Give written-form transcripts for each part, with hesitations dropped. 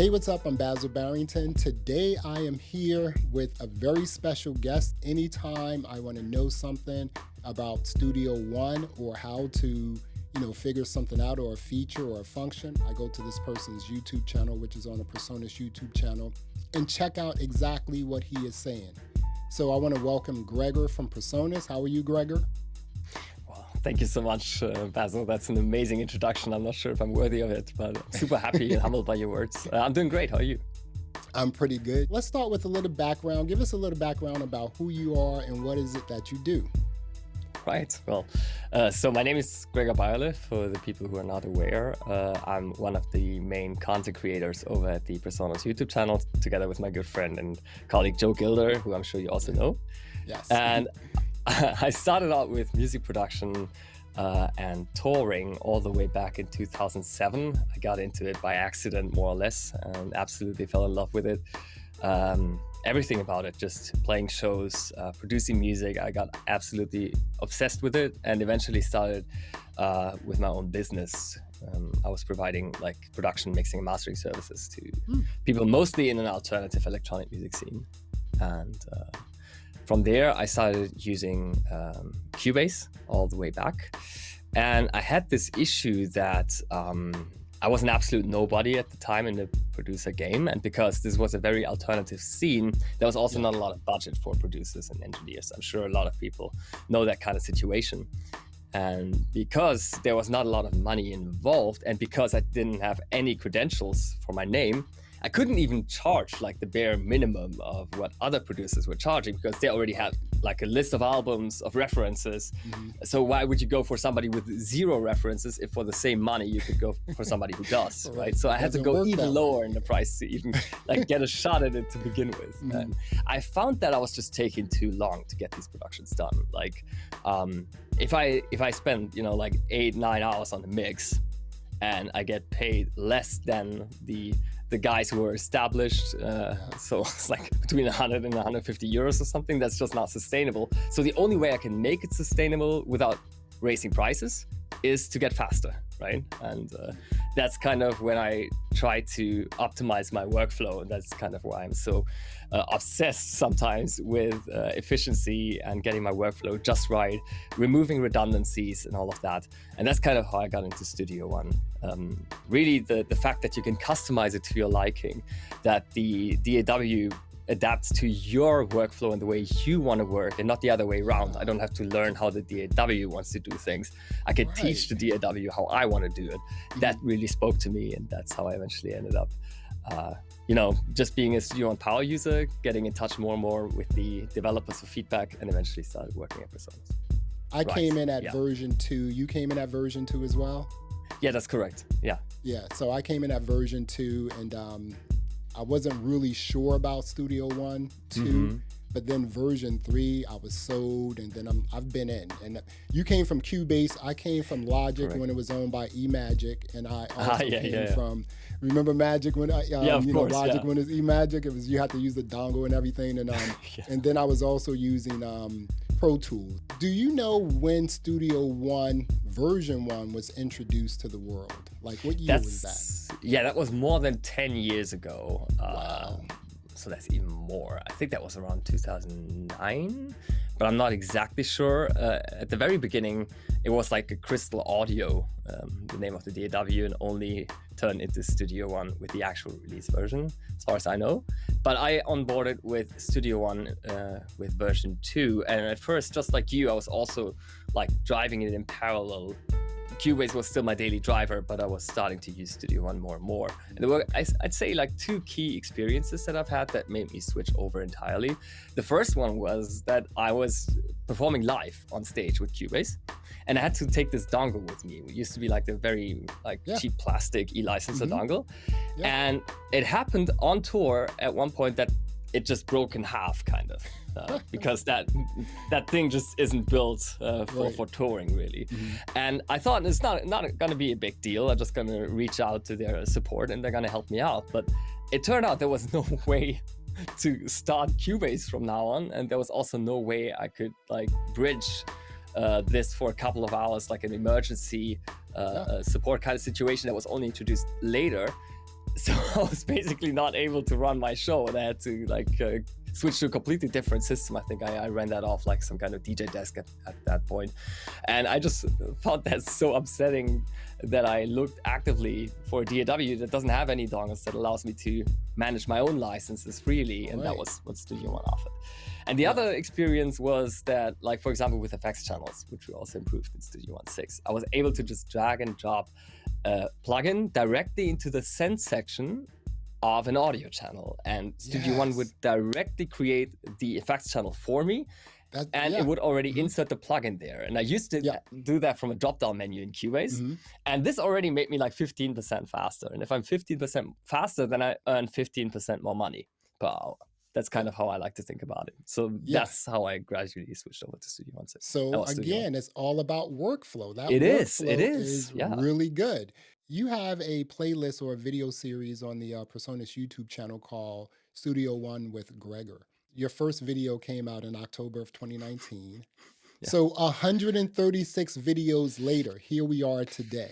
Hey, what's up? I'm Basil Barrington. Today I am here with a very special guest. Anytime I want to know something about Studio One or how to, figure something out, or a feature or a function, I go to this person's YouTube channel, which is on the PreSonus YouTube channel, and check out exactly what he is saying. So I want to welcome Gregor from PreSonus. How are you, Gregor? Thank you so much, Basil. That's an amazing introduction. I'm not sure if I'm worthy of it, but I'm super happy and humbled by your words. I'm doing great. How are you? I'm pretty good. Let's start with a little background. Give us a little background about who you are and what is it that you do. Right. Well, so my name is Gregor Beyerle, for the people who are not aware. I'm one of the main content creators over at the PreSonus YouTube channel, together with my good friend and colleague Joe Gilder, who I'm sure you also know. Yes. And I started out with music production and touring all the way back in 2007. I got into it by accident, more or less, and absolutely fell in love with it. Everything about it, just playing shows, producing music. I got absolutely obsessed with it and eventually started with my own business. I was providing production, mixing, and mastering services to people mostly in an alternative electronic music scene. And from there, I started using Cubase all the way back. And I had this issue that I was an absolute nobody at the time in the producer game. And because this was a very alternative scene, there was also not a lot of budget for producers and engineers. I'm sure a lot of people know that kind of situation. And because there was not a lot of money involved, and because I didn't have any credentials for my name, I couldn't even charge the bare minimum of what other producers were charging, because they already had a list of albums of references. So why would you go for somebody with zero references if for the same money you could go for somebody who does, right? So I had to go even lower in the price to even get a shot at it to begin with. And I found that I was just taking too long to get these productions done. If I spend 8-9 hours on the mix and I get paid less than the guys who are established, so it's between 100 and 150 euros or something, that's just not sustainable. So the only way I can make it sustainable without raising prices is to get faster, right? And that's kind of when I try to optimize my workflow. And that's kind of why I'm so obsessed sometimes with efficiency and getting my workflow just right, removing redundancies and all of that. And that's kind of how I got into Studio One. Really, the fact that you can customize it to your liking, that the DAW adapts to your workflow and the way you want to work, and not the other way around. I don't have to learn how the DAW wants to do things. I can teach the DAW how I want to do it. That really spoke to me, and that's how I eventually ended up just being a Studio One power user, getting in touch more and more with the developers for feedback, and eventually started working at PreSonus. I came in at version 2. You came in at version 2 as well? Yeah, that's correct. Yeah, so I came in at version 2, and I wasn't really sure about Studio One, 2, but then version 3, I was sold, and then I've been in. And you came from Cubase, I came from Logic when it was owned by eMagic, and I also came from, remember Magic when Logic when it was eMagic, it was you had to use the dongle and everything, and and then I was also using Pro Tools. Do you know when Studio One version 1 was introduced to the world? What year was that? Yeah, that was more than 10 years ago. Wow. So that's even more. I think that was around 2009, but I'm not exactly sure. At the very beginning, it was a Crystal Audio, the name of the DAW, and only turned into Studio One with the actual release version, as far as I know. But I onboarded with Studio One with version 2, and at first, just like you, I was also driving it in parallel. Cubase was still my daily driver, but I was starting to use Studio One more and more. And there were, I'd say, 2 key experiences that I've had that made me switch over entirely. The first one was that I was performing live on stage with Cubase, and I had to take this dongle with me. It used to be the very cheap plastic e-licenser dongle. And it happened on tour at one point that it just broke in half, kind of, because that thing just isn't built for touring, really. And I thought it's not going to be a big deal. I'm just going to reach out to their support and they're going to help me out. But it turned out there was no way to start Cubase from now on, and there was also no way I could bridge this for a couple of hours, an emergency support kind of situation that was only introduced later. So I was basically not able to run my show, and I had to switch to a completely different system. I think I ran that off like some kind of DJ desk at that point. And I just found that so upsetting that I looked actively for a DAW that doesn't have any dongles, that allows me to manage my own licenses freely. And that was what Studio One offered. And the other experience was that, like, for example, with effects channels, which we also improved in Studio One 6, I was able to just drag and drop a plugin directly into the send section of an audio channel, and Studio One would directly create the effects channel for me, and it would already insert the plugin there. And I used to do that from a drop-down menu in Cubase, and this already made me like 15% faster. And if I'm 15% faster, then I earn 15% more money per hour. That's kind of how I like to think about it. So that's how I gradually switched over to Studio One 6. So again, it's all about workflow. That it workflow is really good. You have a playlist or a video series on the PreSonus YouTube channel called Studio One with Gregor. Your first video came out in October of 2019. So 136 videos later, here we are today.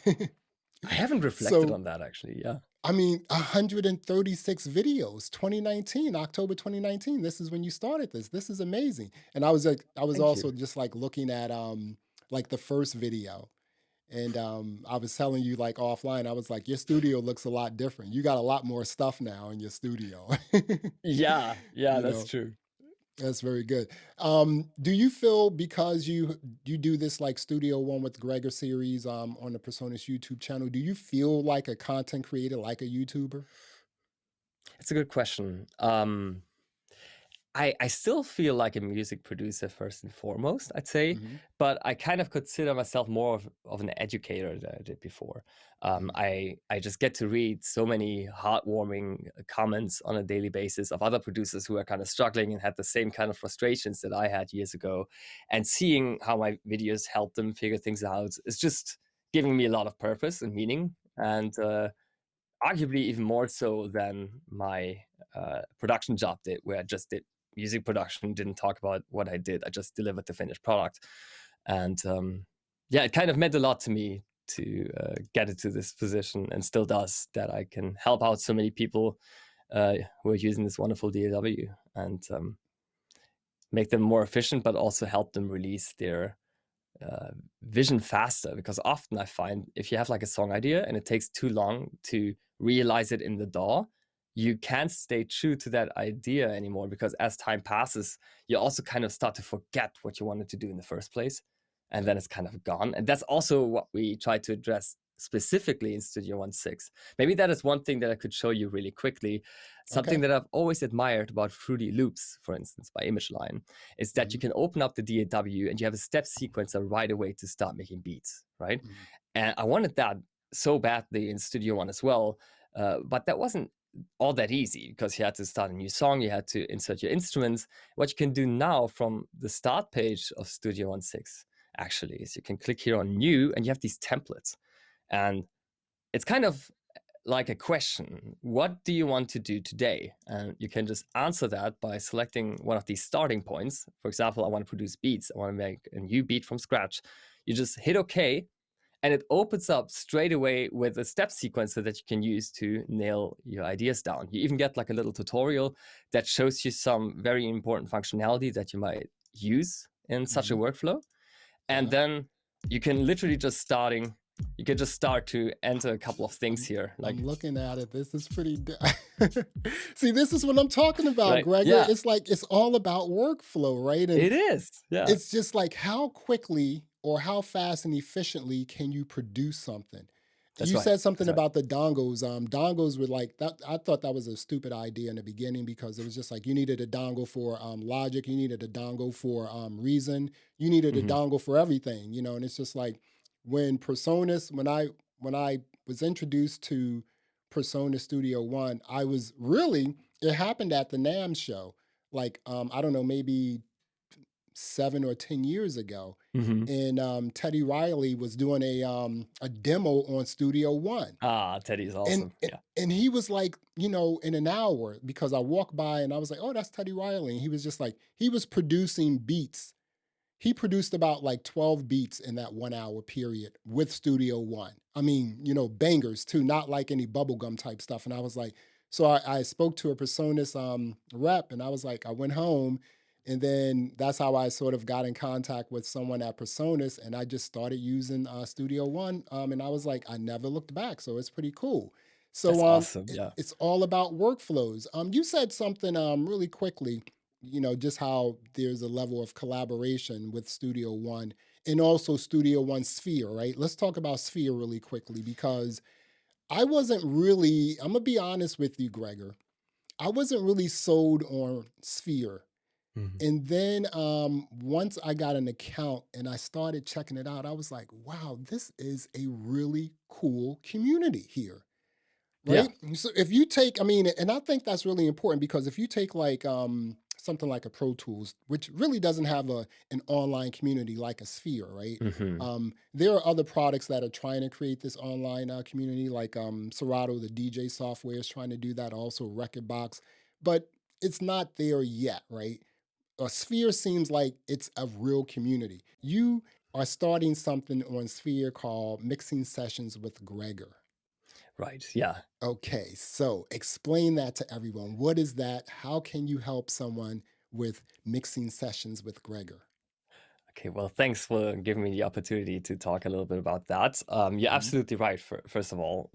I haven't reflected on that, actually. I mean, 136 videos, 2019, October 2019. This is when you started this. This is amazing. And I was also just like looking at like the first video. And I was telling you like offline, I was like, your studio looks a lot different. You got a lot more stuff now in your studio. That's true. That's very good. Do you feel, because you do this like Studio One with Gregor series on the PreSonus YouTube channel, do you feel like a content creator, like a YouTuber? It's a good question. I still feel like a music producer first and foremost, I'd say, but I kind of consider myself more of an educator than I did before. I just get to read so many heartwarming comments on a daily basis of other producers who are kind of struggling and had the same kind of frustrations that I had years ago. And seeing how my videos help them figure things out is just giving me a lot of purpose and meaning, and arguably even more so than my production job did, where I just did music production, didn't talk about what I did. I just delivered the finished product. And it kind of meant a lot to me to get into this position, and still does, that I can help out so many people who are using this wonderful DAW, and make them more efficient, but also help them release their vision faster. Because often I find if you have like a song idea and it takes too long to realize it in the DAW, you can't stay true to that idea anymore, because as time passes, you also kind of start to forget what you wanted to do in the first place, and then it's kind of gone. And that's also what we try to address specifically in Studio One 6. Maybe that is one thing that I could show you really quickly. Something that I've always admired about Fruity Loops, for instance, by ImageLine, is that you can open up the DAW and you have a step sequencer right away to start making beats, right? And I wanted that so badly in Studio One as well, but that wasn't all that easy, because you had to start a new song, you had to insert your instruments. What you can do now from the start page of Studio One 6 actually is you can click here on New, and you have these templates. And it's kind of like a question: what do you want to do today? And you can just answer that by selecting one of these starting points. For example, I want to produce beats. I want to make a new beat from scratch. You just hit OK, and it opens up straight away with a step sequencer that you can use to nail your ideas down. You even get like a little tutorial that shows you some very important functionality that you might use in such a workflow. And then you can literally just start to enter a couple of things here. Like, I'm looking at it. This is pretty good. See, this is what I'm talking about, right, Gregor. yeah. It's like, it's all about workflow, right? And it is. Yeah. it's just like, how quickly or how fast and efficiently can you produce something? That's you right. said something That's right. about the dongles. Dongles were like that. I thought that was a stupid idea in the beginning, because it was just like you needed a dongle for Logic, you needed a dongle for Reason, you needed a dongle for everything, you know. And it's just like when PreSonus, when I was introduced to PreSonus Studio One, I was really, it happened at the NAMM show, like I don't know, maybe 7 or 10 years ago. And Teddy Riley was doing a demo on Studio One. Teddy's awesome. And he was like, you know, in an hour, because I walked by and I was like, oh, that's Teddy Riley. And he was just like, he was producing beats he produced about like 12 beats in that 1 hour period with Studio One. I mean, bangers too, not like any bubblegum type stuff. And I was like, so I spoke to a PreSonus rep, and I was like, I went home, and then that's how I sort of got in contact with someone at PreSonus, and I just started using Studio One. And I was like, I never looked back. So it's pretty cool. That's So awesome. Yeah. it's all about workflows. You said something really quickly, just how there's a level of collaboration with Studio One and also Studio One Sphere, right? Let's talk about Sphere really quickly, because I wasn't really, I'm gonna be honest with you, Gregor. I wasn't really sold on Sphere. Mhm. And then once I got an account and I started checking it out, I was like, wow, this is a really cool community here. Yeah. Right? So if you take, I mean, and I think that's really important, because if you take like something like a Pro Tools, which really doesn't have an online community like a Sphere, right? Hmm. There are other products that are trying to create this online community, like Serato, the DJ software, is trying to do that. Also, Rekordbox, but it's not there yet, right? A Sphere seems like it's a real community. You are starting something on Sphere called Mixing Sessions with Gregor. Right. Yeah. Okay, so explain that to everyone. What is that? How can you help someone with mixing sessions with Gregor? Okay, well, thanks for giving me the opportunity to talk a little bit about that. You're Mhm. absolutely right. First of all,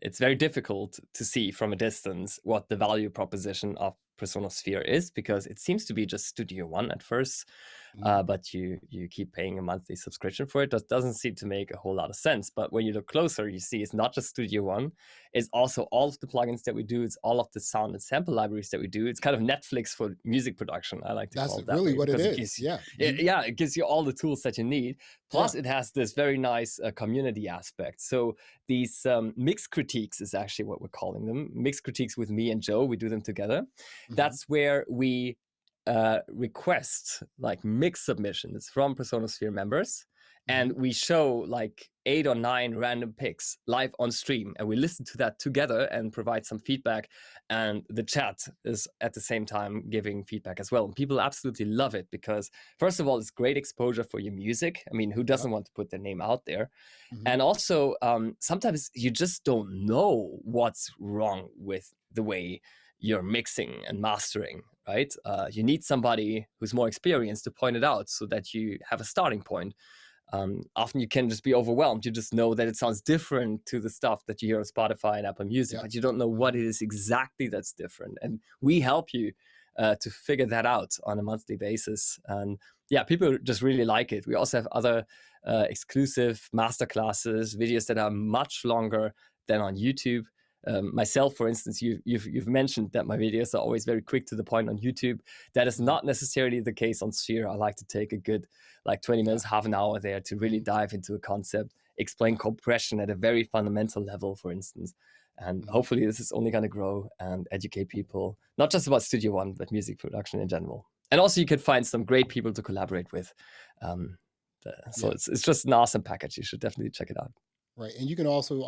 it's very difficult to see from a distance what the value proposition of PreSonus Sphere is, because it seems to be just Studio One at first, Mhm. but you keep paying a monthly subscription for it. That doesn't seem to make a whole lot of sense. But when you look closer, you see it's not just Studio One; it's also all of the plugins that we do. It's all of the sound and sample libraries that we do. It's kind of Netflix for music production. I like to That's call it that really way, what it because it is. gives you Yeah. yeah, it gives you all the tools that you need. Yeah. Plus, it has this very nice community aspect. So these mix critiques is actually what we're calling them. Mix critiques with me and Joe. We do them together. Mhm. That's where we request like mix submissions from PreSonus Sphere members, and Mhm. we show like 8 or 9 random picks live on stream, and we listen to that together and provide some feedback, and the chat is at the same time giving feedback as well. And people absolutely love it, because first of all, it's great exposure for your music. I mean, who Yep. doesn't want to put their name out there? Mhm. And also, sometimes you just don't know what's wrong with the way you're mixing and mastering, right? You need somebody who's more experienced to point it out, so that you have a starting point. Often you can just be overwhelmed. You just know that it sounds different to the stuff that you hear on Spotify and Apple Music, Yep. but you don't know what Mhm. it is exactly that's different. And we help you to figure that out on a monthly basis. And yeah, people just really like it. We also have other exclusive masterclasses, videos that are much longer than on YouTube. Myself, for instance, you've mentioned that my videos are always very quick to the point on YouTube. That is Mhm. not necessarily the case on Sphere. I like to take a good like 20 Yeah. minutes, half an hour there to really Mhm. dive into a concept, explain Yeah. compression at a very fundamental level, for instance. And Mhm. hopefully this is only going to grow and educate people, not just about Studio One, but music production in general. And also you can find some great people to collaborate with. So Yeah. it's just an awesome package. You should definitely check it out. Right. And you can also,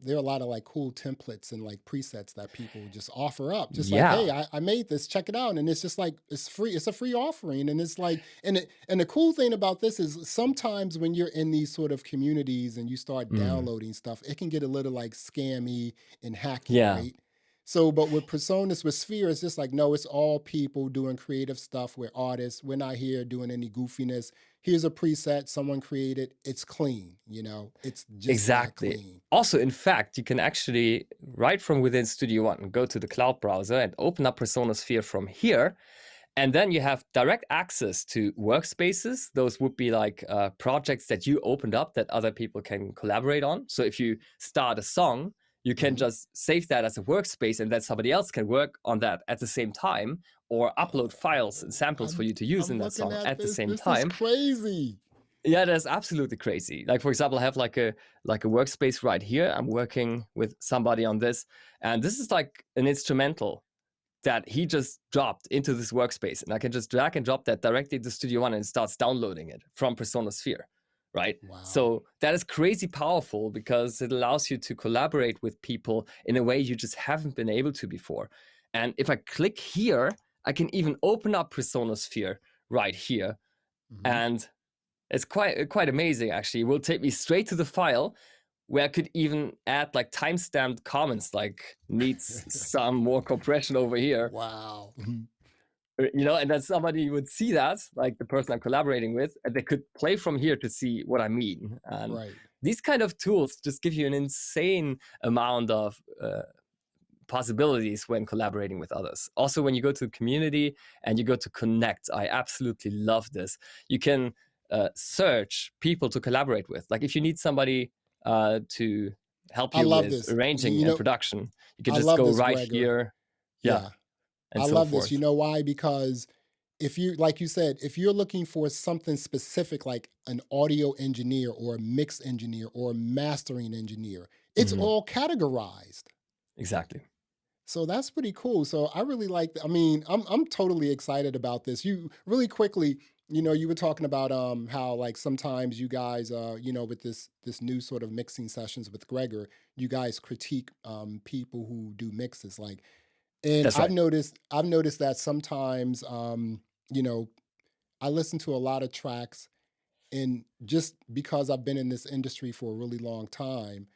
there are a lot of like cool templates and like presets that people just offer up. Just like, Yeah. hey, I made this, check it out. And it's just like, it's free. It's a free offering. And it's like, and the cool thing about this is sometimes when you're in these sort of communities and you start Mm. downloading stuff, it can get a little like scammy and hacky, Yeah. right? So, but with PreSonus, with Sphere, it's just like, no, it's all people doing creative stuff. We're artists. We're not here doing any goofiness. Here's a preset someone created. It's clean, it's just that Exactly. clean. Also, in fact, you can actually, right from within Studio One, go to the cloud browser and open up PreSonus Sphere from here. And then you have direct access to workspaces. Those would be like projects that you opened up that other people can collaborate on. So if you start a song, you can Mhm. just save that as a workspace, and then somebody else can work on that at the same time, or upload files and Oh, samples for you to use I'm in that looking song at at the this. same This is time. crazy. Yeah, that's absolutely crazy. Like, for example, I have like a workspace right here. I'm working with somebody on this, and this is like an instrumental that he just dropped into this workspace, and I can just drag and drop that directly to Studio One, and it starts downloading it from PreSonus Sphere, right? Wow. So that is crazy powerful, because it allows you to collaborate with people in a way you just haven't been able to before. And if I click here, I can even open up PreSonus Sphere right here, Hmm. And it's quite amazing, actually. It will take me straight to the file where I could even add like timestamped comments, like needs some more compression over here. Wow. And then somebody would see that, like the person I'm collaborating with, and they could play from here to see what I mean. And Right. these kind of tools just give you an insane amount of possibilities when collaborating with others. Also, when you go to the community and you go to connect, I absolutely love this. You can search people to collaborate with. Like if you need somebody to help I you love with this. arranging and production, you can I just love go this, right Gregor. here, yeah, Yeah. and I so love this. You forth. know why? Because if you, like you said, if you're looking for something specific like an audio engineer or a mix engineer or a mastering engineer, it's Mhm. all categorized. Exactly. So that's pretty cool. So I really like, I mean, I'm totally excited about this. You really quickly, you were talking about how like sometimes you guys with this new sort of mixing sessions with Gregor, you guys critique people who do mixes like, and That's right. I've noticed that sometimes you know I listen to a lot of tracks, and just because I've been in this industry for a really long time,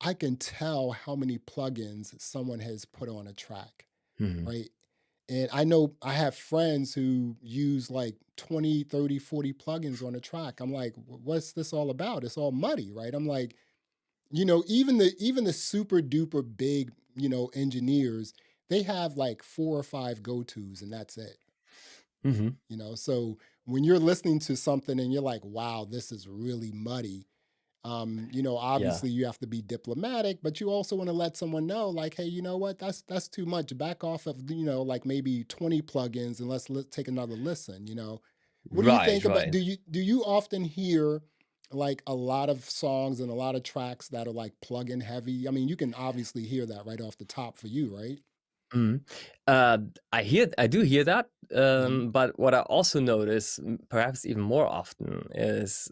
I can tell how many plugins someone has put on a track, Mhm. right? And I know I have friends who use like 20, 30, 40 plugins on a track. I'm like, What's this all about? It's all muddy, right?" I'm like, even the super duper big, engineers, they have like 4 or 5 go-tos and that's it. Mhm. So when you're listening to something and you're like, wow, this is really muddy, Yeah. obviously you have to be diplomatic, but you also want to let someone know, like, hey, you know what, that's too much. Back off of, like maybe 20 plugins and let's take another listen. What do you Right, think about, right. do you often hear like a lot of songs and a lot of tracks that are like plugin heavy? I mean, you can obviously hear that right off the top for you, right? Mhm. I do hear that, Hmm. but what I also notice, perhaps even more often, is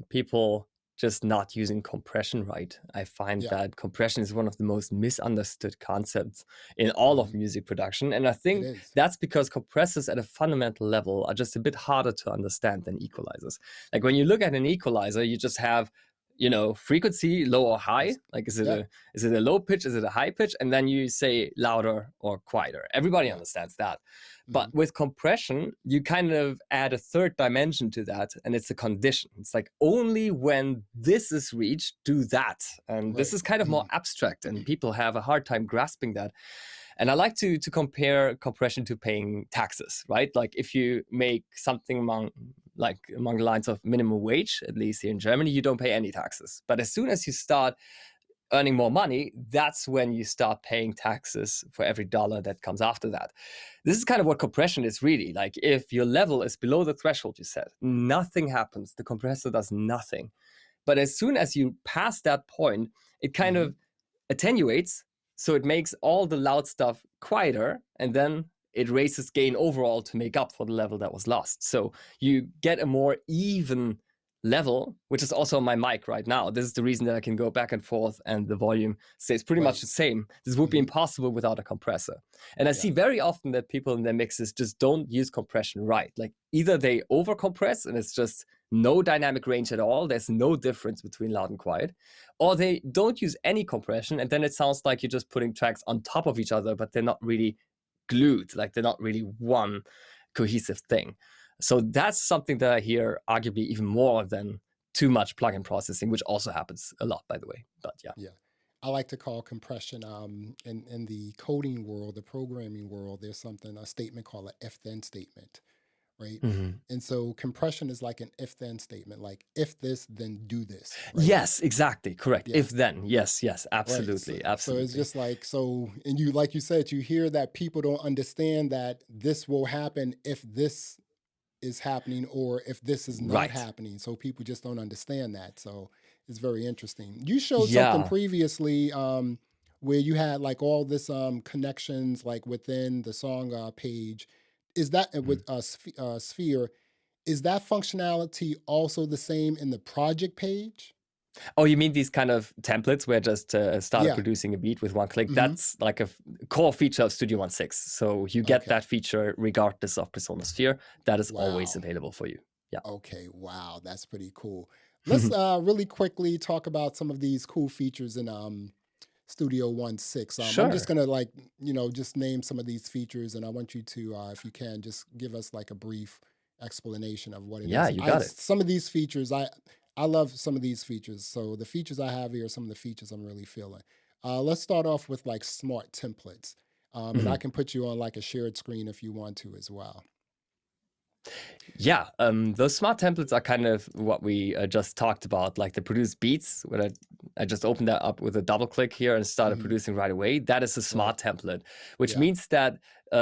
people just not using compression right. I find Yeah. that compression is one of the most misunderstood concepts in all of Hmm. music production, and I It think is. that's because compressors at a fundamental level are just a bit harder to understand than equalizers. Like when you look at an equalizer, you just have frequency low or high. That's, Like yep. is it a low pitch, is it a high pitch, and then you say louder or quieter. Everybody Yeah. understands that. But Hmm. with compression, you kind of add a third dimension to that, and it's a condition. It's like only when this is reached, do that. And this Right. is kind of more abstract, and people have a hard time grasping that. And I like to compare compression to paying taxes, right? Like if you make something among the lines of minimum wage, at least here in Germany, you don't pay any taxes. But as soon as you start earning more money, that's when you start paying taxes for every dollar that comes after that. This is kind of what compression is really. Like if your level is below the threshold you set, nothing happens. The compressor does nothing. But as soon as you pass that point, it kind Hmm. of attenuates. So it makes all the loud stuff quieter, and then it raises gain overall to make up for the level that was lost. So you get a more even level, which is also on my mic right now. This is the reason that I can go back and forth and the volume stays pretty much Right. the same. This would be Hmm. impossible without a compressor. And I Yeah. see very often that people in their mixes just don't use compression right. Like either they over compress and it's just no dynamic range at all. There's no difference between loud and quiet. Or they don't use any compression, and then it sounds like you're just putting tracks on top of each other, but they're not really glued, like they're not really one cohesive thing. So that's something that I hear arguably even more than too much plugin processing, which also happens a lot, by the way. But yeah. Yeah. I like to call compression in the coding world, the programming world, there's a statement called an if then statement, right? Mhm. And so compression is like an if then statement, like if this, then do this, right? Yes, exactly. Correct. Yeah. If then. Yes, yes, Right. So, absolutely. so it's Absolutely. just like, so, and you, like you said, you hear that people don't understand that this will happen if this is happening or if this is not Right. happening. So people just don't understand that. So it's very interesting. You showed something Yeah. previously where you had like all this connections like within the song page. Is that Mhm. with Sphere? Is that functionality also the same in the project page? Oh, you mean these kind of templates where just started Yeah. producing a beat with one click? Hmm. That's like a core feature of Studio 1.6. So you get Okay. that feature regardless of PreSonus Sphere. That is always Wow. available for you. Yeah. Okay, wow, that's pretty cool. Let's really quickly talk about some of these cool features in Studio One 6. I'm just Sure. gonna like, just name some of these features, and I want you to, if you can, just give us like a brief explanation of what it Yeah, is. you I got it. some of these features, I love some of these features. So the features I have here are some of the features I'm really feeling. Let's start off with like smart templates, and I Mhm. can put you on like a shared screen if you want to as well. Yeah, those smart templates are kind of what we just talked about, like the produce beats. When I just opened that up with a double click here and started Hmm. producing right away, that is a Right. smart template, which Yeah. means that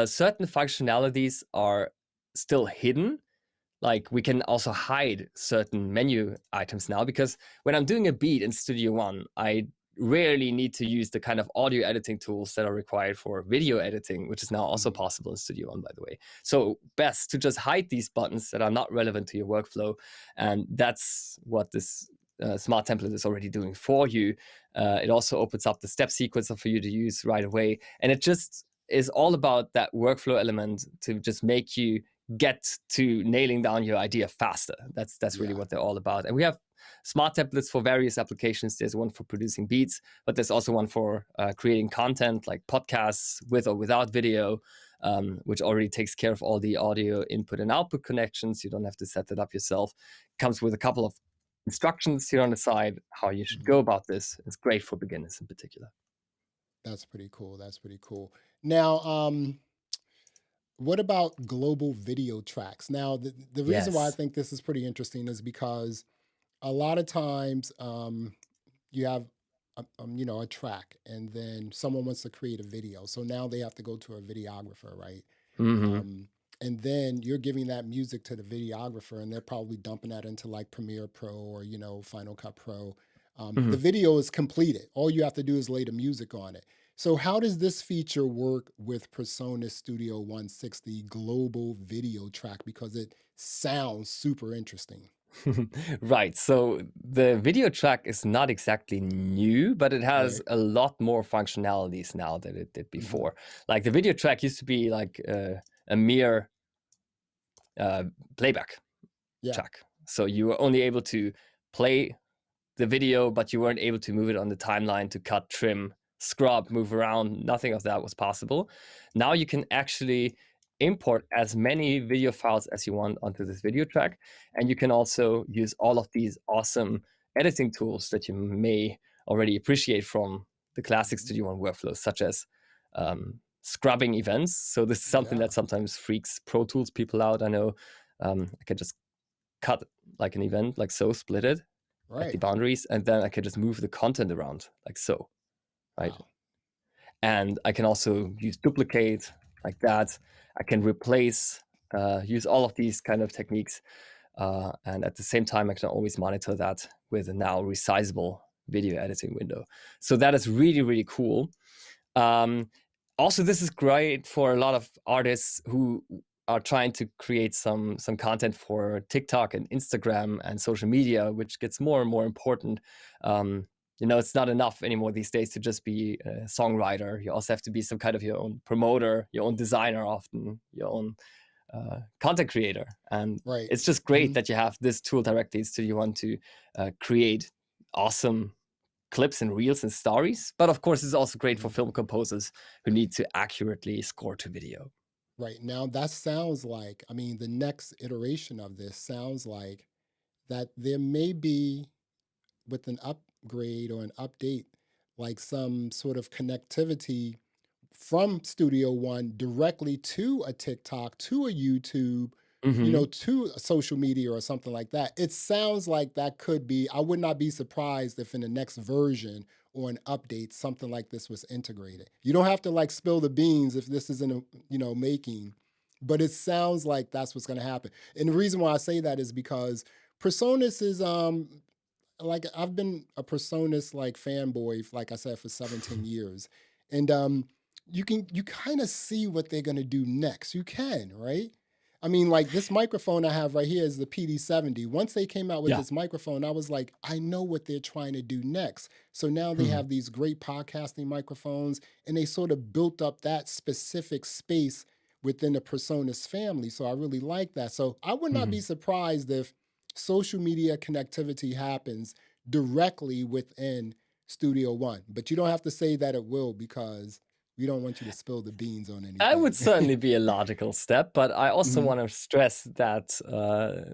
certain functionalities are still hidden. Like we can also hide certain menu items now, because when I'm doing a beat in Studio One, I rarely need to use the kind of audio editing tools that are required for video editing, which is now also Hmm. possible in Studio One, by the way. So best to just hide these buttons that are not relevant to your workflow. And that's what this smart template is already doing for you. It also opens up the step sequencer for you to use right away. And it just is all about that workflow element to just make you get to nailing down your idea faster. That's really Yeah. what they're all about. And we have smart templates for various applications. There's one for producing beats, but there's also one for creating content like podcasts with or without video, which already takes care of all the audio input and output connections. You don't have to set that up yourself. Comes with a couple of instructions here on the side how you should Hmm. go about this. It's great for beginners in particular. That's pretty cool. That's pretty cool. Now, what about global video tracks? Now, the reason why I Yes. think this is pretty interesting is because a lot of times you have a track, and then someone wants to create a video. So now they have to go to a videographer, right? Hmm. Um, and then you're giving that music to the videographer, and they're probably dumping that into like Premiere Pro or Final Cut Pro. The Hmm. video is completed. All you have to do is lay the music on it. So how does this feature work with PreSonus Studio 160 global video track? Because it sounds super interesting. Right. So the video track is not exactly new, but it has Right. a lot more functionalities now than it did Hmm. before. Like the video track used to be like a mere uh, playback Yeah. track. So you were only able to play the video, but you weren't able to move it on the timeline to cut, trim, scrub, move around. Nothing of that was possible. Now you can actually import as many video files as you want onto this video track. And you can also use all of these awesome editing tools that you may already appreciate from the classic Hmm. Studio One workflows, such as scrubbing events. So this is something Yeah. that sometimes freaks Pro Tools people out. I know I can just cut like an event like so, split it at the Right. boundaries, and then I can just move the content around like so, right? Wow. And I can also use duplicate like that. I can replace, use all of these kind of techniques. And at the same time, I can always monitor that with a now resizable video editing window. So that is really, really cool. Um, Also, this is great for a lot of artists who are trying to create some content for TikTok and Instagram and social media, which gets more and more important. It's not enough anymore these days to just be a songwriter. You also have to be some kind of your own promoter, your own designer, often your own content creator. And Right. it's just great Hmm. that you have this tool directly so you want to create awesome clips and reels and stories. But of course, it's also great for Hmm. film composers who need to accurately score to video. Right. Now that sounds like, the next iteration of this sounds like that there may be, with an upgrade or an update, like some sort of connectivity from Studio One directly to a TikTok, to a YouTube, Hmm. to a social media or something like that. It sounds like that could be, I would not be surprised if in the next version or an update, something like this was integrated. You don't have to like spill the beans if this isn't, making, but it sounds like that's what's going to happen. And the reason why I say that is because PreSonus is like I've been a PreSonus like fanboy, like I said, for 17 years. And you kind of see what they're gonna do next. You can, right? Like this microphone I have right here is the PD-70. Once they came out with Yeah. this microphone, I was like, I know what they're trying to do next. So now they Hmm. have these great podcasting microphones, and they sort of built up that specific space within the PreSonus family. So I really like that. So I would not be surprised if social media connectivity happens directly within Studio One. But you don't have to say that it will, because we don't want you to spill the beans on anything. That would certainly be a logical step, but I also Mhm. want to stress that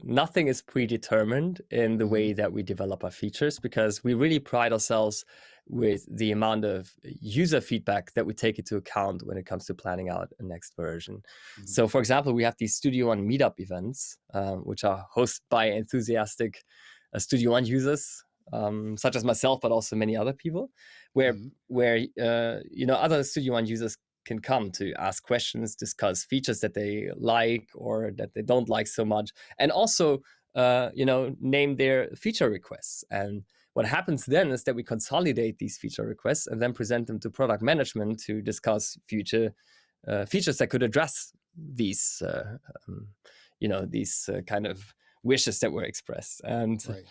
nothing is predetermined in the way that we develop our features, because we really pride ourselves with the amount of user feedback that we take into account when it comes to planning out a next version. So, for example, we have these Studio One meetup events, which are hosted by enthusiastic Studio One users, such as myself, but also many other people, where other Studio One users can come to ask questions, discuss features that they like or that they don't like so much, and also name their feature requests. And what happens then is that we consolidate these feature requests and then present them to product management to discuss future features that could address these kind of wishes that were expressed. And Right.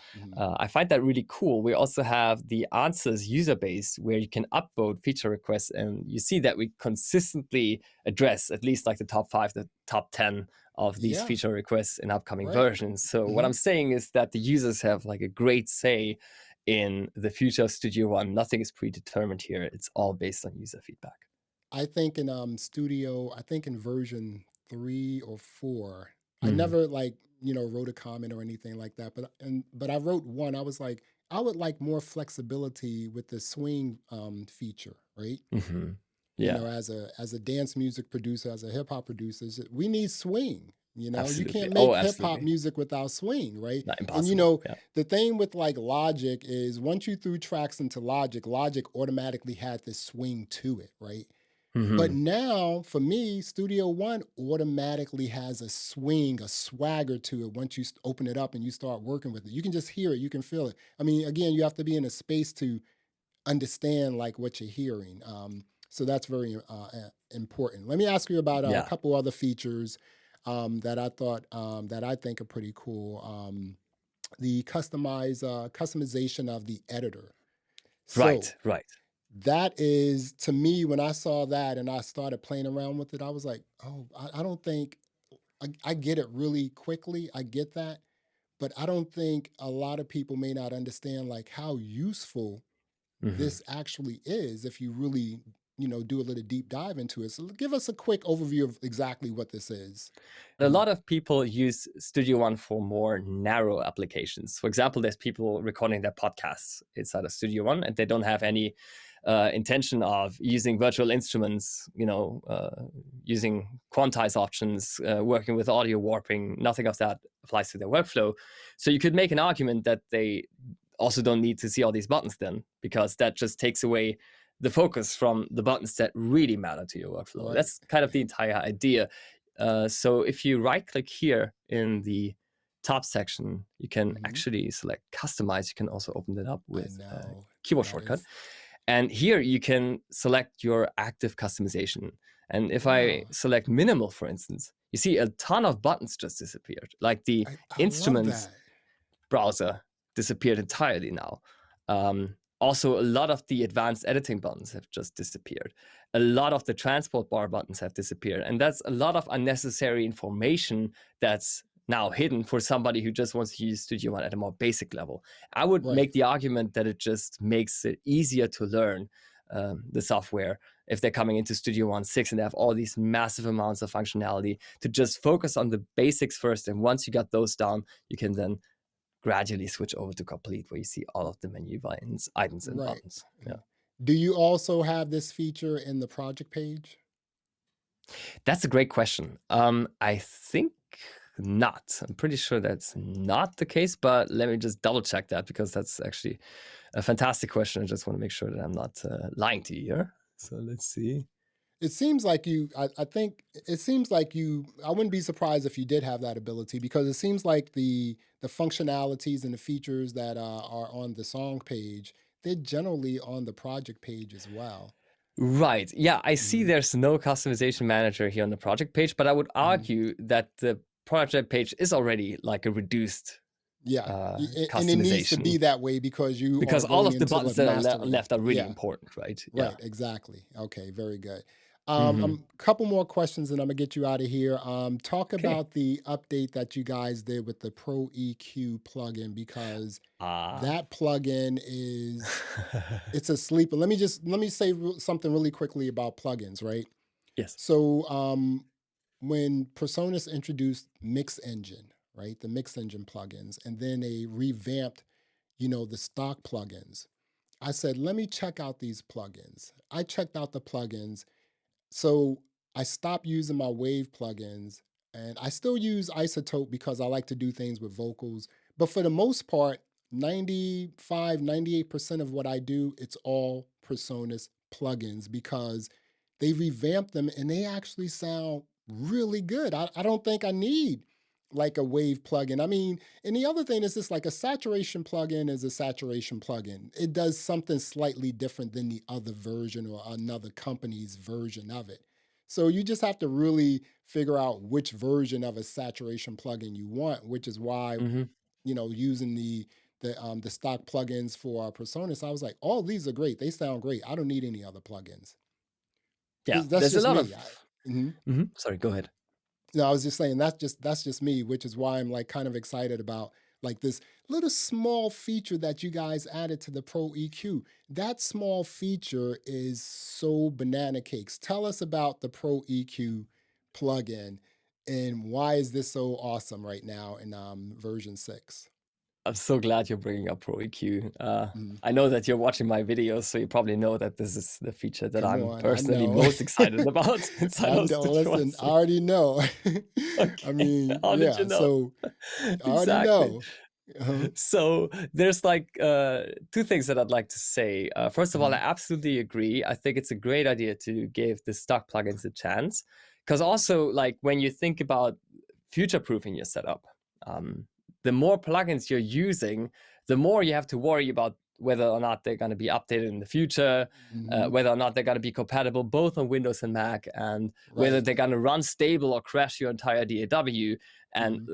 I find that really cool. We also have the answers user base where you can upvote feature requests, and you see that we consistently address at least like the top 5, the top 10 of these Yeah. feature requests in upcoming Right. versions. So what I'm saying is that the users have like a great say in the future of Studio One. Nothing is predetermined here. It's all based on user feedback. I think in in version 3 or 4, I never wrote a comment or anything like that. But I wrote one. I was like, I would like more flexibility with the swing feature, right? Yeah, As a dance music producer, as a hip hop producer, we need swing. You absolutely. can't Oh, make hip hop absolutely. music without swing, right? Not And impossible. Yeah. the thing with like Logic is once you threw tracks into Logic, Logic automatically had this swing to it, right? But now, for me, Studio One automatically has a swing, a swagger to it. Once you open it up and you start working with it, you can just hear it, you can feel it. I mean, again, you have to be in a space to understand like what you're hearing. So that's very important. Let me ask you about a Yeah. couple other features that I think are pretty cool. The customization of the editor. So Right. that is, to me, when I saw that and I started playing around with it, I was like, oh, I don't think I get it really quickly. I get that. But I don't think a lot of people may not understand like how useful this actually is if you really, do a little deep dive into it. So give us a quick overview of exactly what this is. A lot of people use Studio One for more narrow applications. For example, there's people recording their podcasts inside of Studio One, and they don't have any intention of using virtual instruments, using quantize options, working with audio warping. Nothing of that applies to their workflow. So you could make an argument that they also don't need to see all these buttons then, because that just takes away the focus from the buttons that really matter to your workflow. Right. That's kind of the entire idea. So if you right click here in the top section, you can actually select customize. You can also open it up with a keyboard shortcut. And here you can select your active customization. And if I select minimal, for instance, you see a ton of buttons just disappeared. Like the instruments browser disappeared entirely now. Also, a lot of the advanced editing buttons have just disappeared. A lot of the transport bar buttons have disappeared. And that's a lot of unnecessary information that's now hidden for somebody who just wants to use Studio One at a more basic level. I would make the argument that it just makes it easier to learn the software if they're coming into Studio One 6 and they have all these massive amounts of functionality, to just focus on the basics first. And once you got those down, you can then gradually switch over to complete, where you see all of the menu items and buttons. Yeah. Do you also have this feature in the project page? That's a great question. I think not. I'm pretty sure that's not the case, but let me just double check that, because that's actually a fantastic question. I just want to make sure that I'm not lying to you here. So let's see. It seems like I think it seems like I wouldn't be surprised if you did have that ability, because it seems like the functionalities and the features that are on the song page, they're generally on the project page as well. Right. Yeah, I see there's no customization manager here on the project page, but I would argue that the project page is already like a reduced customization. And it needs to be that way because all of the buttons that are left are really important, right? Right, exactly. Okay, very good. Hmm. A couple more questions, and I'm gonna get you out of here. Talk Okay. about the update that you guys did with the Pro EQ plugin because Ah. that plugin is it's a sleeper. Let me say something really quickly about plugins, right? Yes. So when PreSonus introduced Mix Engine, right, the Mix Engine plugins, and then they revamped, the stock plugins. I said, let me check out these plugins. I checked out the plugins, so I stopped using my Wave plugins and I still use Isotope because I like to do things with vocals. But for the most part, 98% of what I do, it's all PreSonus plugins because they revamped them and they actually sound really good. I don't think I need like a Wave plugin. I mean, and the other thing is this, like a saturation plugin is a saturation plugin. It does something slightly different than the other version or another company's version of it. So you just have to really figure out which version of a saturation plugin you want, which is why, Hmm. using the stock plugins for PreSonus, I was like, oh, these are great. They sound great. I don't need any other plugins. Yeah, That's there's a just lot of. me. Mhm. Sorry, go ahead. No, I was just saying that's just me, which is why I'm like kind of excited about like this little small feature that you guys added to the Pro EQ. That small feature is so banana cakes. Tell us about the Pro EQ plugin and why is this so awesome right now in version 6? I'm so glad you're bringing up Pro EQ. Mhm. I know that you're watching my videos, so you probably know that this is the feature that Come I'm on, I personally know. most excited about inside I of know. Studio One Listen, I 6. already know. I Okay, mean, how did you yeah. know? So I already Exactly. know. Uh-huh. So there's like two things that I'd like to say. First of all, I Mhm. absolutely agree. I think it's a great idea to give the stock plugins a chance, because also like when you think about future-proofing your setup, um, the more plugins you're using, the more you have to worry about whether or not they're going to be updated in the future, Mhm. whether or not they're going to be compatible both on Windows and Mac, and whether Right. they're going to run stable or crash your entire DAW. And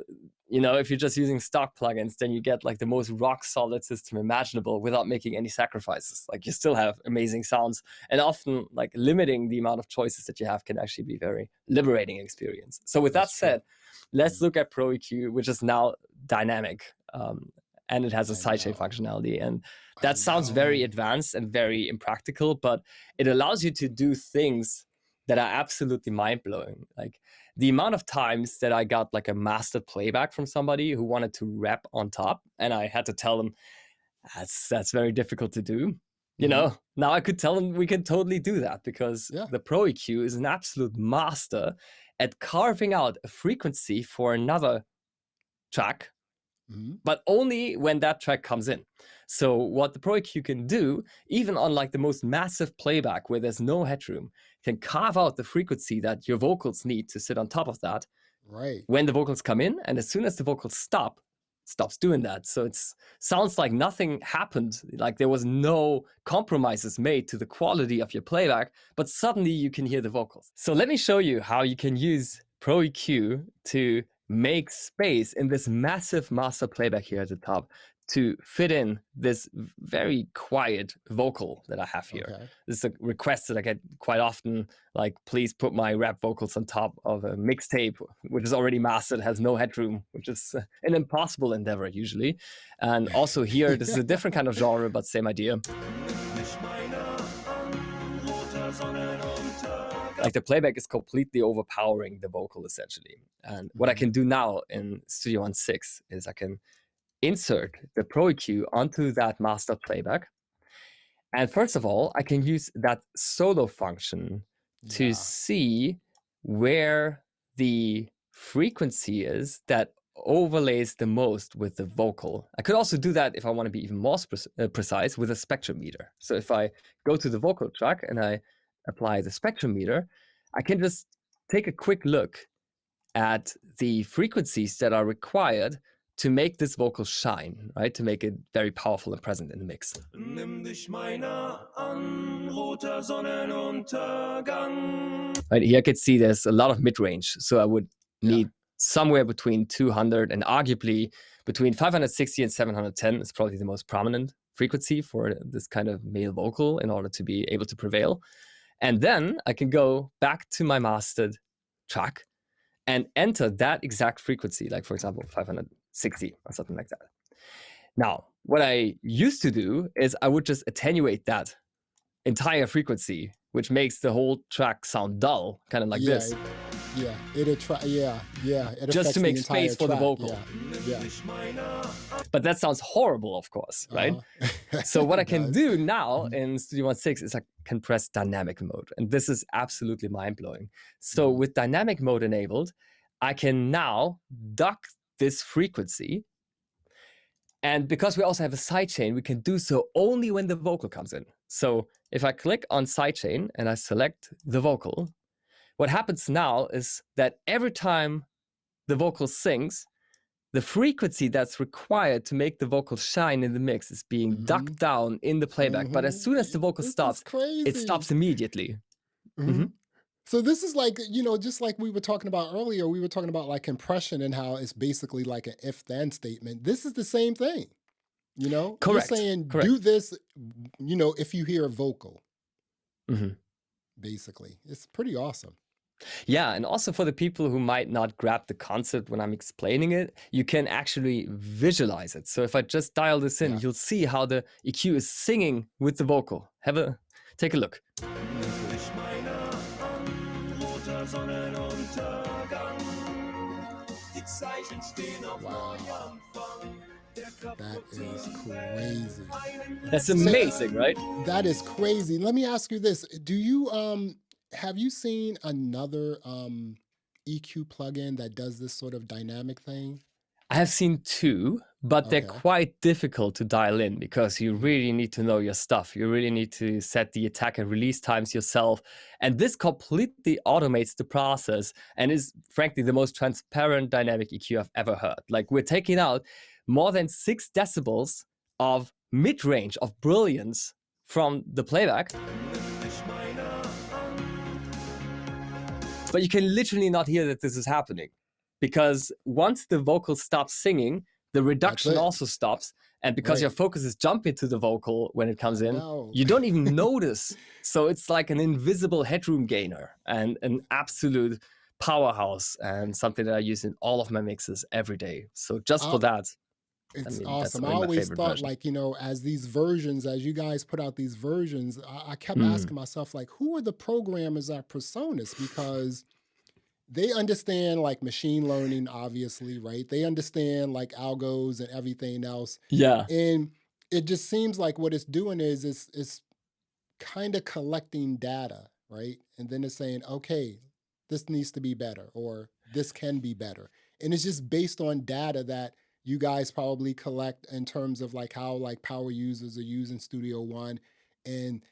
Mhm. if you're just using stock plugins, then you get like the most rock solid system imaginable without making any sacrifices. Like you still have amazing sounds, and often like limiting the amount of choices that you have can actually be very liberating experience. So with that That's true. said, let's Mhm. look at Pro EQ, which is now dynamic. And it has a I sidechain know. functionality. And I that sounds very know. advanced and very impractical, but it allows you to do things that are absolutely mind-blowing. Like the amount of times that I got like a master playback from somebody who wanted to rap on top, and I had to tell them that's very difficult to do. Mhm. Now I could tell them we can totally do that because Yeah. the Pro EQ is an absolute master at carving out a frequency for another track, Mhm. but only when that track comes in. So what the Pro EQ can do, even on like the most massive playback where there's no headroom, can carve out the frequency that your vocals need to sit on top of that Right. when the vocals come in, and as soon as the vocals stop, it stops doing that. So it sounds like nothing happened, like there was no compromises made to the quality of your playback, but suddenly you can hear the vocals. So let me show you how you can use Pro EQ to make space in this massive master playback here at the top to fit in this very quiet vocal that I have here. Okay. This is a request that I get quite often, like, please put my rap vocals on top of a mixtape, which is already mastered, has no headroom, which is an impossible endeavor usually. And also here, this is a different kind of genre, but same idea. Like the playback is completely overpowering the vocal essentially. And what I Mhm. can do now in Studio One 6 is I can insert the Pro EQ onto that master playback. And first of all, I can use that solo function to Yeah. see where the frequency is that overlays the most with the vocal. I could also do that if I want to be even more precise with a spectrometer. So if I go to the vocal track and I apply the spectrometer, I can just take a quick look at the frequencies that are required to make this vocal shine, right? To make it very powerful and present in the mix. Nimm dich meiner an, roter Sonnenuntergang. Right here I can see there's a lot of mid-range, so I would Yeah. need somewhere between 200 and arguably between 560 and 710 is probably the most prominent frequency for this kind of male vocal in order to be able to prevail. And then I can go back to my mastered track and enter that exact frequency, like for example, 560 or something like that. Now, what I used to do is I would just attenuate that entire frequency, which makes the whole track sound dull, kind of like this. It Just to affects make the space for the track. vocal. But that sounds horrible, of course, right? So what I can do now in Studio 1.6 is I can press dynamic mode. And this is absolutely mind-blowing. So with dynamic mode enabled, I can now duck this frequency. And because we also have a sidechain, we can do so only when the vocal comes in. So if I click on sidechain and I select the vocal, what happens now is that every time the vocal sings, the frequency that's required to make the vocal shine in the mix is being ducked down in the playback. But as soon as the vocal stops, it stops immediately. So this is like, just like we were talking about earlier, we were talking about like compression and how it's basically like an if-then statement. This is the same thing, Correct. You're saying do this, if you hear a vocal, basically. It's pretty awesome. Yeah, and also for the people who might not grab the concept when I'm explaining it, you can actually visualize it. So if I just dial this in, you'll see how the EQ is singing with the vocal. Take a look. Wow. That is crazy. That's amazing, right? That is crazy. Let me ask you this. Do you have you seen another EQ plugin that does this sort of dynamic thing? I have seen two, but they're quite difficult to dial in because you really need to know your stuff. You really need to set the attack and release times yourself. And this completely automates the process and is frankly the most transparent dynamic EQ I've ever heard. Like we're taking out more than 6 decibels of mid-range, of brilliance from the playback. But you can literally not hear that this is happening because once the vocal stops singing, the reduction also stops. And because your focus is jumping to the vocal when it comes in, you don't even notice. So it's like an invisible headroom gainer and an absolute powerhouse and something that I use in all of my mixes every day. So just for that. It's awesome. I always thought like, as you guys put out these versions, I kept asking myself, like, who are the programmers at PreSonus? Because they understand like machine learning, obviously, right? They understand like algos and everything else. Yeah. And it just seems like what it's doing is it's kind of collecting data, right? And then it's saying, okay, this needs to be better or this can be better. And it's just based on data that you guys probably collect in terms of like how like power users are using Studio One. And,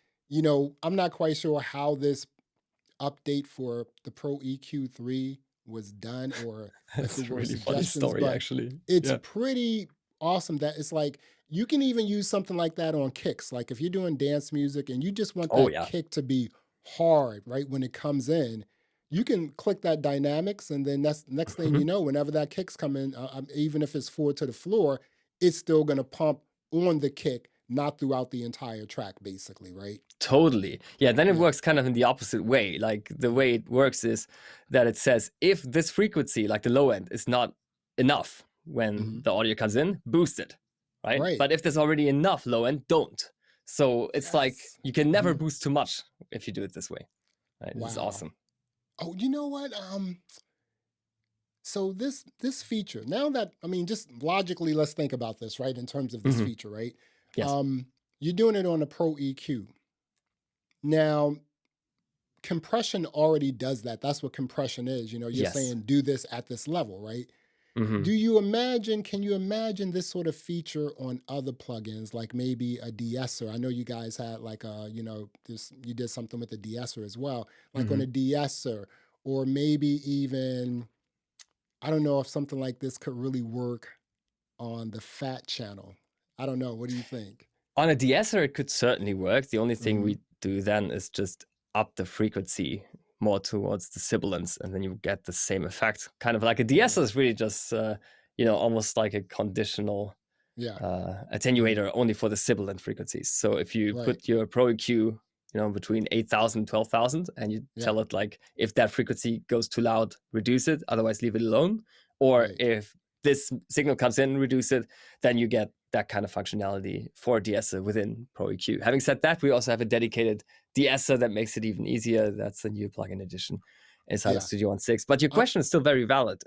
I'm not quite sure how this update for the Pro EQ3 was done or That's if a really funny story, but actually. It's pretty awesome that it's like you can even use something like that on kicks. Like if you're doing dance music and you just want that kick to be hard, right, when it comes in, you can click that dynamics, and then that's next thing you know, whenever that kick's come in, even if it's forward to the floor, it's still going to pump on the kick, not throughout the entire track, basically, right? Totally. Yeah, then it works kind of in the opposite way. Like the way it works is that it says if this frequency, like the low end, is not enough when the audio comes in, boost it, right? But if there's already enough low end, don't. So it's like you can never boost too much if you do it this way. Right? This is awesome. Oh, you know what? So this feature, now that, just logically, let's think about this, right? In terms of this feature, right? Yes. You're doing it on a Pro EQ. Now, compression already does that. That's what compression is. You're saying do this at this level, right? Can you imagine this sort of feature on other plugins, like maybe a de-esser? I know you guys had like you did something with a de-esser as well, like on a de-esser, or maybe even, I don't know if something like this could really work on the fat channel. I don't know. What do you think? On a de-esser, it could certainly work. The only thing we do then is just up the frequency more towards the sibilants, and then you get the same effect. Kind of like a de-esser is really just, almost like a conditional attenuator only for the sibilant frequencies. So if you put your Pro EQ, between 8,000 and 12,000, and you Yeah. tell it like, if that frequency goes too loud, reduce it, otherwise leave it alone. Or Right. if this signal comes in, reduce it, then you get that kind of functionality for de-esser within ProEQ. Having said that, we also have a dedicated de-esser that makes it even easier. That's a new plugin addition inside of Studio One 6. But your question is still very valid.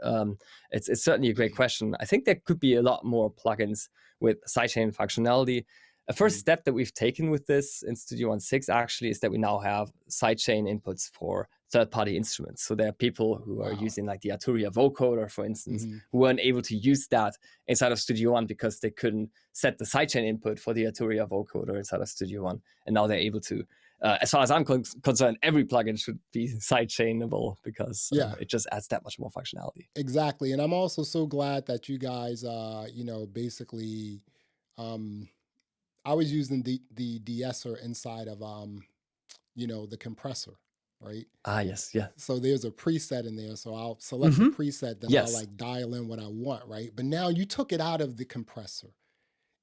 It's certainly a great question. I think there could be a lot more plugins with sidechain functionality. A first step that we've taken with this in Studio One 6 actually is that we now have sidechain inputs for third-party instruments. So there are people who are using like the Arturia vocoder, for instance, who weren't able to use that inside of Studio One because they couldn't set the sidechain input for the Arturia vocoder inside of Studio One. And now they're able to. As far as I'm concerned, every plugin should be sidechainable because it just adds that much more functionality. Exactly. And I'm also so glad that you guys, basically, I was using the de-esser inside of, the compressor, right? Ah, yes, yeah. So there's a preset in there. So I'll select the preset, then I'll like dial in what I want, right? But now you took it out of the compressor.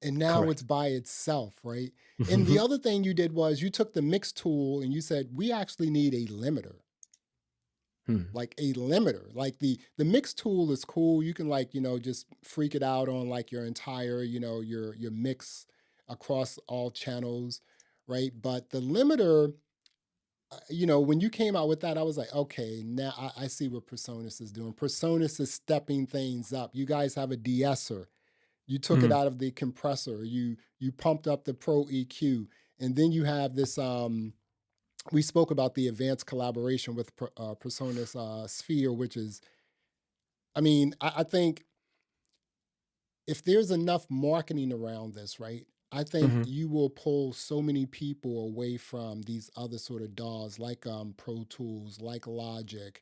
And now it's by itself, right? And the other thing you did was you took the mix tool and you said, we actually need a limiter. Like a limiter. Like the mix tool is cool. You can like, just freak it out on like your entire, your mix across all channels, right? But the limiter, when you came out with that, I was like, okay, now I see what PreSonus is doing. PreSonus is stepping things up. You guys have a de-esser. You took it out of the compressor. You pumped up the Pro EQ, and then you have this. We spoke about the advanced collaboration with PreSonus Sphere, which is, I think if there's enough marketing around this, right? I think you will pull so many people away from these other sort of DAWs like Pro Tools, like Logic,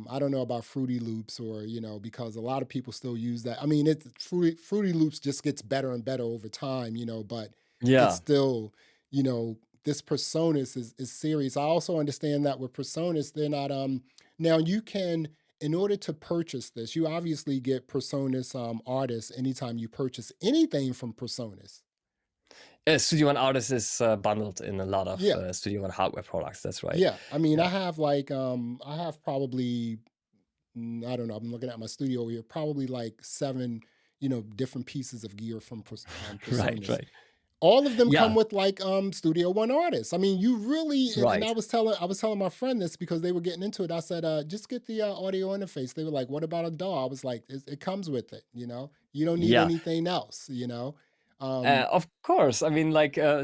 I don't know about Fruity Loops or, because a lot of people still use that. It's Fruity Loops just gets better and better over time, but it's still, this PreSonus is serious. I also understand that with PreSonus, they're not, now you can, in order to purchase this, you obviously get PreSonus artists anytime you purchase anything from PreSonus. Studio One Artist is bundled in a lot of Studio One hardware products. That's right. Yeah. I have like, I have probably, I don't know, I'm looking at my studio here, probably like 7, different pieces of gear from PreSonus. Right. All of them come with like Studio One artists. You really, and I was telling my friend this because they were getting into it. I said, just get the audio interface. They were like, what about a DAW? I was like, it comes with it, you don't need anything else, Of course.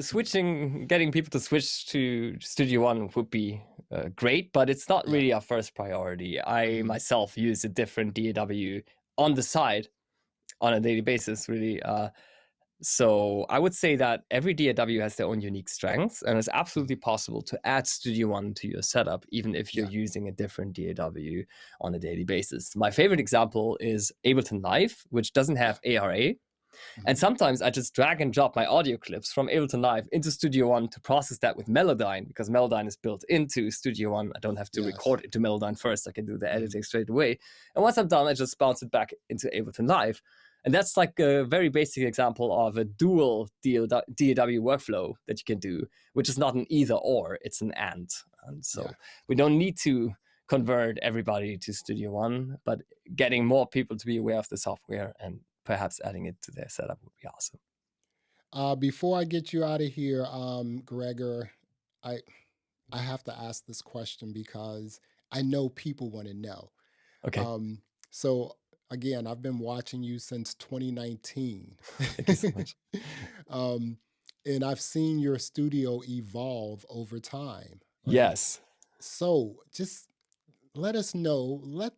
Switching, getting people to switch to Studio One would be great, but it's not really our first priority. I myself use a different DAW on the side on a daily basis, really. So I would say that every DAW has their own unique strengths, and it's absolutely possible to add Studio One to your setup, even if you're using a different DAW on a daily basis. My favorite example is Ableton Live, which doesn't have ARA. And sometimes I just drag and drop my audio clips from Ableton Live into Studio One to process that with Melodyne, because Melodyne is built into Studio One. I don't have to record it to Melodyne first. I can do the editing straight away. And once I'm done, I just bounce it back into Ableton Live. And that's like a very basic example of a dual DAW workflow that you can do, which is not an either or, it's an and. And so we don't need to convert everybody to Studio One, but getting more people to be aware of the software and perhaps adding it to their setup would be awesome. Before I get you out of here, Gregor, I have to ask this question because I know people want to know. Okay. So again, I've been watching you since 2019. Thank you so much. And I've seen your studio evolve over time. Right? Yes. So just let us know, let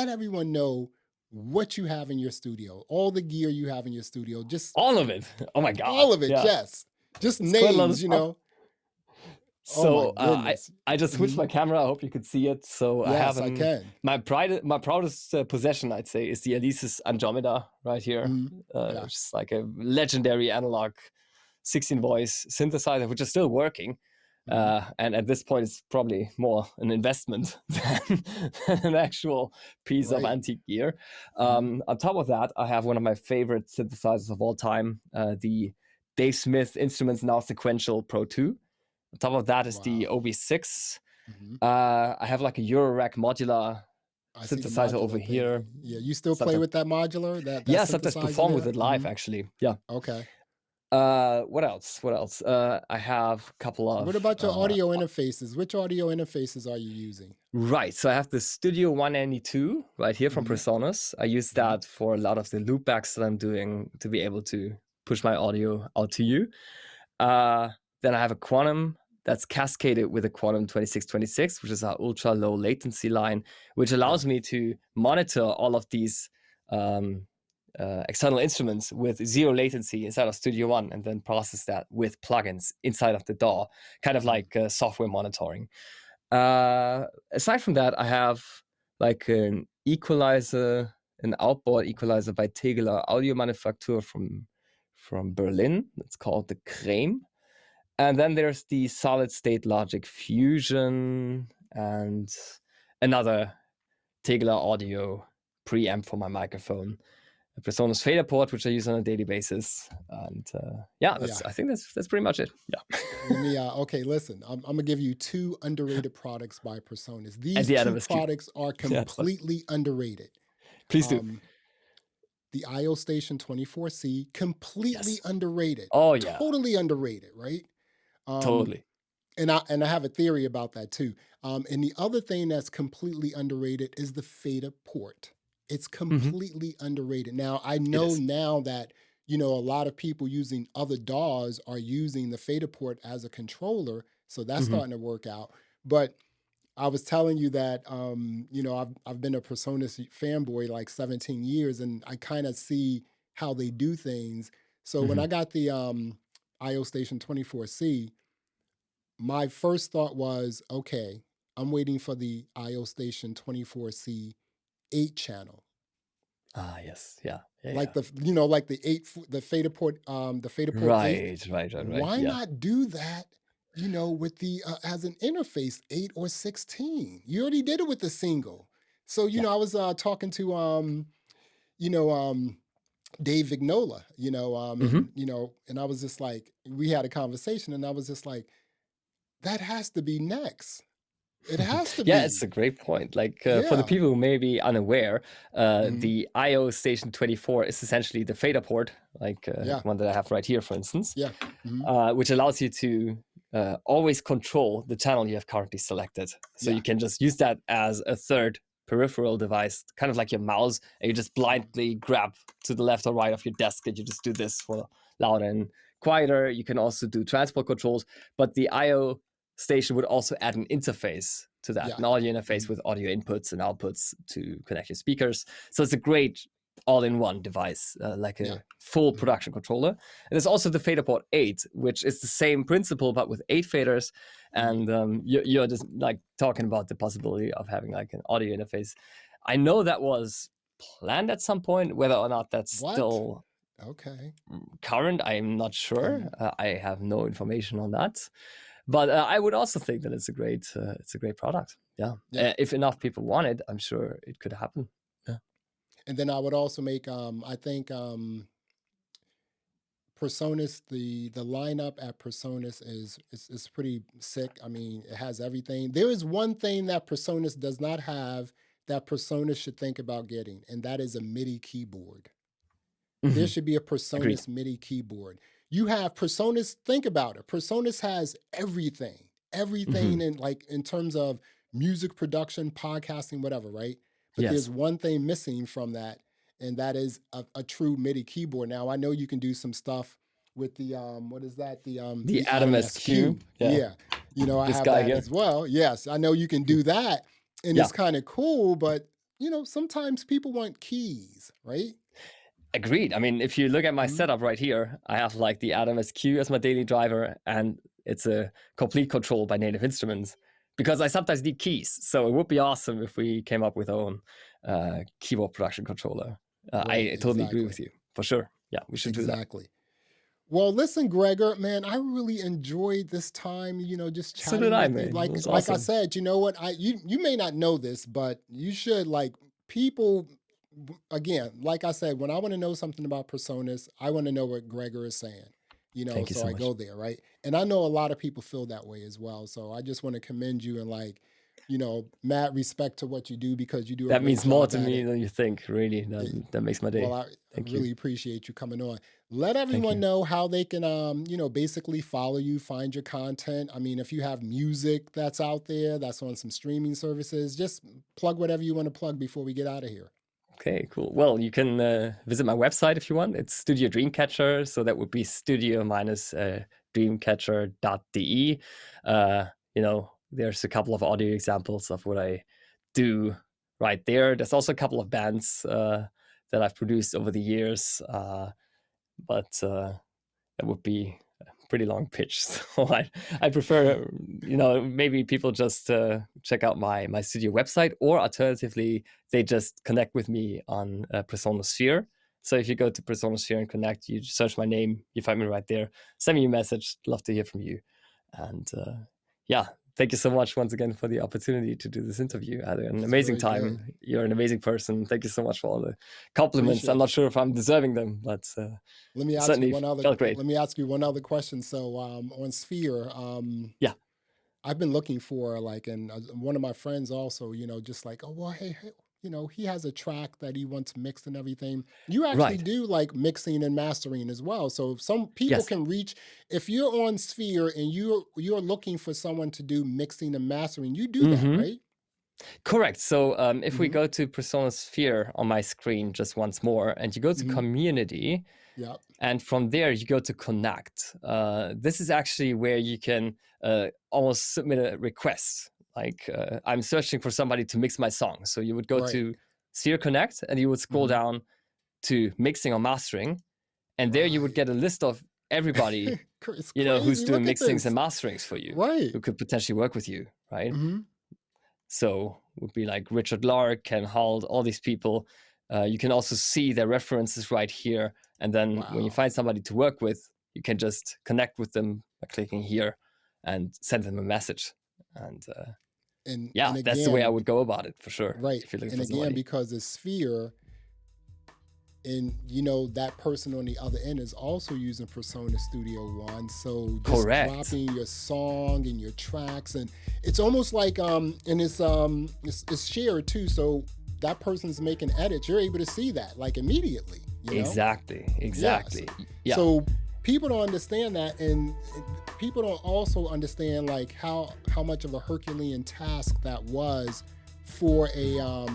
everyone know what you have in your studio, all the gear you have in your studio, just all of it. Oh my God. All of it, yes. Just it's names, So I just switched my camera. I hope you could see it. So yes, I can. My proudest possession, I'd say, is the Alesis Andromeda right here. Which is like a legendary analog 16-voice synthesizer, which is still working. And at this point, it's probably more an investment than an actual piece of antique gear. On top of that, I have one of my favorite synthesizers of all time, the Dave Smith Instruments Now Sequential Pro 2. On top of that is the Wow. OB6. Hmm. I have like a Eurorack modular I see the synthesizer over modular here. thing. Yeah, you still play Sometimes, with that modular, that yeah, sometimes synthesizer perform with there? it live, actually. Yeah. Okay. What else? What else? I have a couple What of about your audio interfaces? Which audio interfaces are you using? right. So I have the Studio 192 right here from Hmm. PreSonus. I use that for a lot of the loopbacks that I'm doing to be able to push my audio out to you. Then I have a Quantum that's cascaded with a Quantum 2626, which is our ultra low latency line, which allows Yeah. me to monitor all of these external instruments with zero latency inside of Studio One, and then process that with plugins inside of the DAW, kind of like software monitoring. Aside from that, I have like an equalizer, an outboard equalizer by Tegeler Audio Manufaktur from Berlin. It's called the Creme. And then there's the solid state logic Fusion and another Tegeler Audio preamp for my microphone, a PreSonus fader port, which I use on a daily basis. And I think that's pretty much it. Yeah. Let me, okay, listen, I'm going to give you two underrated products by PreSonus. These the two Adam SQ. products are completely underrated. Please do. The IO Station 24C, completely underrated. Oh, yeah. Totally underrated, right? Totally. And I have a theory about that too. And the other thing that's completely underrated is the fader port. It's completely underrated. Now, I know now that, you know, a lot of people using other DAWs are using the fader port as a controller. So that's starting to work out. But I was telling you that, you know, I've been a PreSonus fanboy like 17 years, and I kind of see how they do things. So when I got the IO Station 24C, my first thought was, okay, I'm waiting for the IO Station 24C 8-channel. Ah, yes, yeah, like the, you know, like the fader port, the fader port 8. Right. Why not do that, you know, with the as an interface 8 or 16? You already did it with the single. So, you know, I was talking to you know, Dave Vignola, you know, and you know, and I was just like, we had a conversation, and I was just like, that has to be next. It has to be. Yeah, it's a great point. Like for the people who may be unaware, the IO Station 24 is essentially the fader port, like one that I have right here, for instance, which allows you to always control the channel you have currently selected. So you can just use that as a third peripheral device, kind of like your mouse, and you just blindly grab to the left or right of your desk, and you just do this for louder and quieter. You can also do transport controls, but the IO Station would also add an interface to that, an audio interface with audio inputs and outputs to connect your speakers. So it's a great all-in-one device, like a full production controller. And there's also the fader port 8, which is the same principle, but with 8 faders. And you're just like talking about the possibility of having like an audio interface. I know that was planned at some point, whether or not that's still current, I'm not sure. I have no information on that. But I would also think that it's a great product. Yeah. If enough people want it, I'm sure it could happen. Yeah. And then I would also make, I think, PreSonus, the lineup at PreSonus is pretty sick. I mean, it has everything. There is one thing that PreSonus does not have that PreSonus should think about getting, and that is a MIDI keyboard. There should be a PreSonus MIDI keyboard. You have PreSonus, think about it. PreSonus has everything in like in terms of music production, podcasting, whatever, right? But there's one thing missing from that, and that is a true MIDI keyboard. Now, I know you can do some stuff with the, what is that? The Adam SQ. Yeah. You know, I have that as well. Yes, I know you can do that, and it's kind of cool, but, you know, sometimes people want keys, right? Agreed. I mean, if you look at my setup right here, I have like the Adam SQ as my daily driver, and it's a complete control by Native Instruments because I sometimes need keys. So it would be awesome if we came up with our own keyboard production controller. I totally agree with you, for sure. Yeah, we should do that. Exactly. Well, listen, Gregor, man, I really enjoyed this time, you know, just chatting with you. Man. Like I said, you know what, you may not know this, but you should, like, people, again, like I said, when I want to know something about PreSonus, I want to know what Gregor is saying. Thank you so so I much. go there, right? And I know a lot of people feel that way as well. So I just want to commend you and mad respect to what you do because you do a That great means more job to at me it. than you think, really. It- That makes my well, day. I Thank you. really appreciate you coming on. Let Thank everyone you. know how they can, basically follow you, find your content. I mean, if you have music that's out there, that's on some streaming services, just plug whatever you want to plug before we get out of here. Okay, cool. Well, you can visit my website if you want. It's Studio Dreamcatcher. So that would be studio-dreamcatcher.de. There's a couple of audio examples of what I do right there. There's also a couple of bands that I've produced over the years, but that would be a pretty long pitch. So I prefer, maybe people just check out my studio website, or alternatively, they just connect with me on PreSonus Sphere. So if you go to PreSonus Sphere and connect, you search my name, you find me right there. Send me a message. Love to hear from you. And thank you so much once again for the opportunity to do this interview. I had an It's amazing very good. time. You're an amazing person. Thank you so much for all the compliments. I'm Appreciate not it. sure if I'm deserving them, but Let me ask you certainly one other. felt great. Let me ask you one other question. So, on Sphere, Yeah. I've been looking for and one of my friends also, just like, oh well, hey, he has a track that he wants mixed and everything. You actually Right. do like mixing and mastering as well. So some people Yes. can reach if you're on Sphere and you're looking for someone to do mixing and mastering, you do that, Mm-hmm. right? Correct. So if we Mm-hmm. go to PreSonus Sphere on my screen just once more, and you go to Mm-hmm. community, Yep. and from there you go to connect. This is actually where you can almost submit a request. Like I'm searching for somebody to mix my song. So you would go Right. to Sphere Connect, and you would scroll Mm-hmm. down to mixing or mastering, and there you would Right. get a list of everybody It's who's crazy. doing Look at mixings this. and masterings for you, Right. who could potentially work with you, right? Mm-hmm. So would be like Richard Lark, Ken Holt, all these people. You can also see their references right here. And then when you Wow. find somebody to work with, you can just connect with them by clicking here and send them a message. And And that's the way I again, would go about it for sure. right. If you're looking And for again, somebody. because it's Sphere, and that person on the other end is also using PreSonus Studio One. So just Correct. dropping your song and your tracks, and it's almost like and it's shared too. So that person's making edits, you're able to see that like immediately. Exactly. Yes. Yeah. So people don't understand that, and people don't also understand like how much of a Herculean task that was for a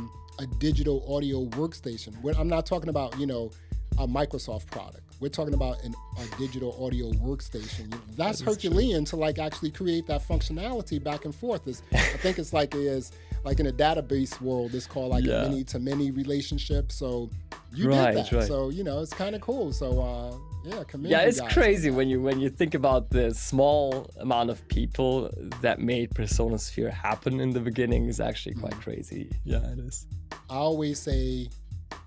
digital audio workstation. I'm not talking about a Microsoft product. We're talking about a digital audio workstation. That's Herculean to like actually create that functionality back and forth. I think it's like in a database world, it's called like a many to many relationship. So you did that. Right. So it's kind of cool. So commend Yeah, you it's guys crazy on that. when you think about the small amount of people that made PreSonus Sphere happen in the beginning is actually quite crazy. Yeah, it is. I always say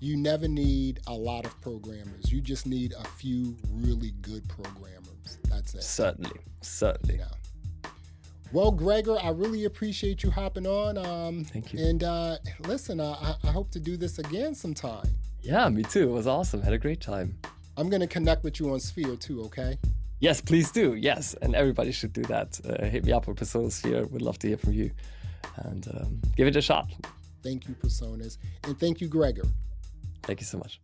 you never need a lot of programmers. You just need a few really good programmers. That's it. Certainly. Yeah. Well, Gregor, I really appreciate you hopping on. Thank you. And listen, I hope to do this again sometime. Yeah, me too. It was awesome. Had a great time. I'm going to connect with you on Sphere too, okay? Yes, please do. Yes, and everybody should do that. Hit me up on PreSonus Sphere. Would love to hear from you. And give it a shot. Thank you, PreSonus. And thank you, Gregor. Thank you so much.